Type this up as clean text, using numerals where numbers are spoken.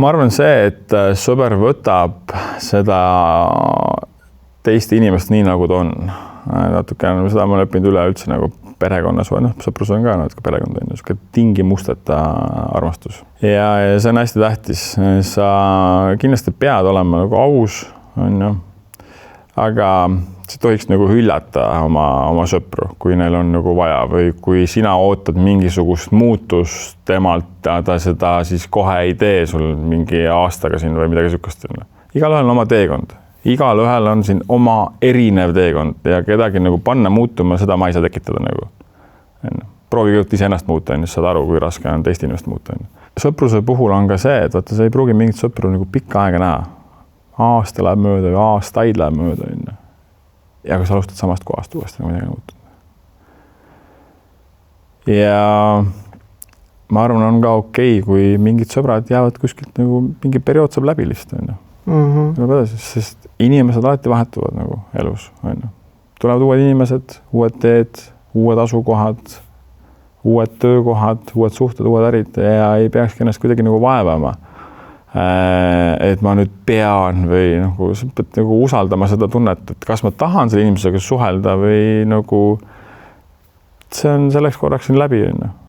ma arvan see, et sõber võtab seda teist inimest nii, nagu ta on. Natukene seda ma olen õppinud üleüldse nagu perekonnas või sõprus on ka natuke perekond on niisugune tingimusteta armastus. Ja see on hästi tähtis. Sa kindlasti pead olema nagu aus, on ju. Aga sa tohiks nagu hüllata oma sõpru, kui neil on nagu vaja või kui sina ootad mingisugust muutust temalt, ta seda siis kohe ei tee sul mingi aastaga siin või midagi sükast. Igalühel on oma teekond. Igalühel on siin oma erinev teekond ja kedagi nagu panna muutuma, seda ma ei saa tekitada nagu. Proovi kõigepealt ise ennast muuta, siis saad aru, kui raske on teist inimest muuta. Sõpruse puhul on ka see, et vaata, sa ei pruugi mingit sõpru nagu pikka aega näha. Aasta läheb mööda või aastaid läheb mööda. Ja kui sa alustad samast kohast uuesti, midagi muutud. Ja ma arvan, on ka okei, kui mingid sõbrad jäävad kuskilt nagu mingi periood saab läbi lihtsalt. Sest inimesed alati vahetuvad nagu elus. Tulevad uued inimesed, uued teed, uued asukohad, uued töökohad, uued suhted, uued ärid ja ei peakski ennast kuidagi nagu vaevama. Et ma nüüd pean või nagu, sa pead nagu usaldama seda tunnet, et kas ma tahan selle inimesega suhelda või nagu see on selleks korraks siin läbi.